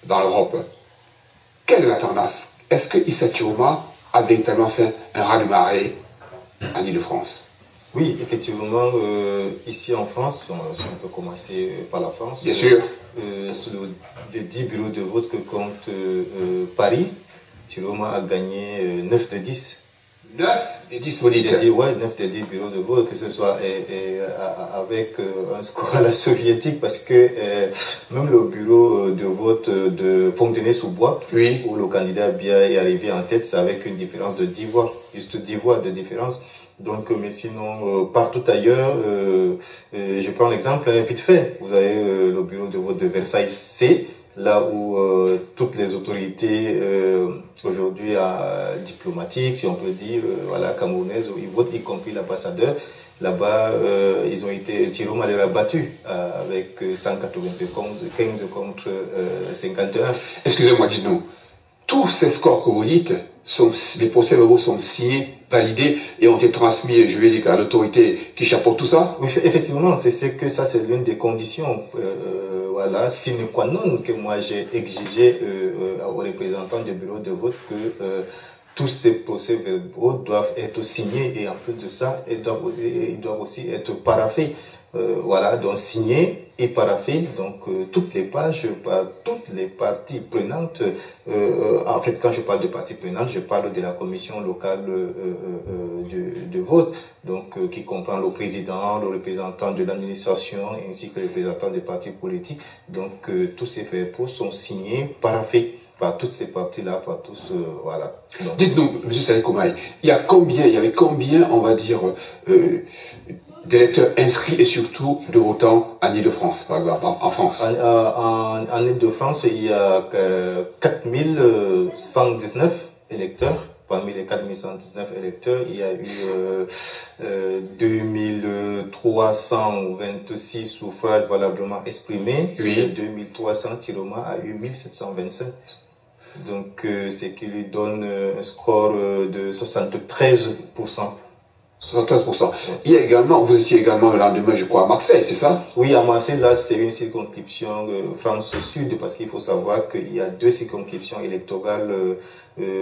dans l'Europe. Quelle est la tendance? Est-ce que Issa Chiroma a véritablement fait un ras-de-marée en Ile-de-France? Oui, effectivement, ici en France, si on peut commencer par la France. Bien sûr. Sur les 10 bureaux de vote que compte Paris, Chiroma a gagné 9 de 10. 9 des 10, vous dites? Oui, 9 des 10 bureaux de vote, que ce soit avec un score à la soviétique, parce que même le bureau de vote de Fontenay-sous-Bois, oui, où le candidat Biya est arrivé en tête, c'est avec une différence de 10 voix, juste 10 voix de différence. Donc, mais sinon, partout ailleurs, je prends l'exemple vite fait. Vous avez le bureau de vote de Versailles C, là où toutes les autorités aujourd'hui diplomatiques, si on peut dire, voilà, camerounaises, ils votent, y compris l'ambassadeur. Là-bas, ils ont été, Chiroma les a battus avec 195 contre 51. Excusez-moi, dites-nous, tous ces scores que vous dites, les procès-verbaux sont signés, validés et ont été transmis, je vais dire, à l'autorité qui chapeaute tout ça? Oui, effectivement, c'est l'une des conditions, voilà, sine qua non, que moi j'ai exigé aux représentants du bureau de vote que tous ces procès-verbaux doivent être signés et en plus de ça, ils doivent aussi être paraphés. Voilà, donc signés et paraphés, donc toutes les pages par toutes les parties prenantes. En fait, quand je parle de parties prenantes, je parle de la commission locale de vote, donc qui comprend le président, le représentant de l'administration ainsi que le représentant des partis politiques. Donc tous ces faits sont signés, paraphés par toutes ces parties-là, par tous, voilà. Dites-nous, M. Saleh Koumaï, il y avait combien, on va dire, d'électeurs inscrits et surtout de votants en Ile-de-France, par exemple, en France? En Ile-de-France, il y a 4119 électeurs. Parmi les 4119 électeurs, il y a eu 2326 suffrages valablement exprimés. Sur les 2300, Chiroma a eu 1725. Donc, ce qui lui donne un score de 73%. 73%. Il y a également, vous étiez également le lendemain, je crois, à Marseille, c'est ça? Oui, à Marseille, là, c'est une circonscription France-Sud, parce qu'il faut savoir qu'il y a deux circonscriptions électorales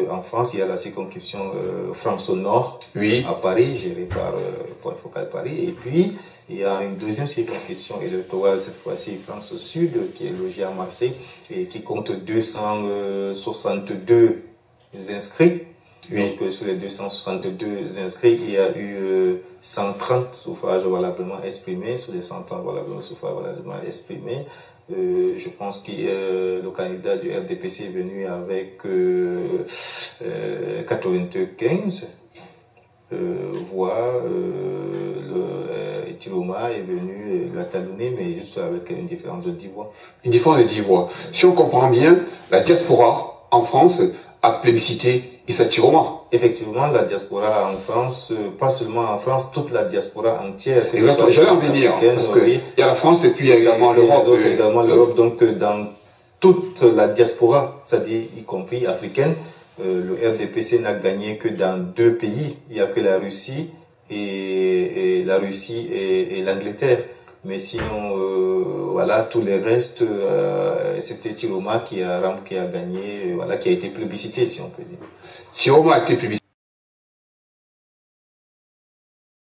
en France. Il y a la circonscription France-Nord, oui, à Paris, gérée par le point focal Paris. Et puis, il y a une deuxième circonscription électorale, cette fois-ci France-Sud, qui est logée à Marseille, et qui compte 262 inscrits. oui. Donc, sur les 262 inscrits, il y a eu 130 suffrages valablement exprimés. Sur les 130 suffrages valablement exprimés, je pense que le candidat du RDPC est venu avec 95 voix. Chiroma est venu la talonner, mais juste avec une différence de 10 voix. Une différence de 10 voix. Si on comprend bien, la diaspora en France a plébiscité Issa Chiroma. Effectivement, la diaspora en France, pas seulement en France, toute la diaspora entière. Exactement, j'allais en venir, parce que il y a la France et puis il y a également l'Europe. l'Europe, donc dans toute la diaspora, c'est-à-dire y compris africaine, le RDPC n'a gagné que dans 2 pays. Il n'y a que la Russie et l'Angleterre. Mais sinon, voilà, tous les restes, c'était Chiroma qui a gagné, voilà, qui a été plébiscité, si on peut dire. Chiroma a été plébiscité.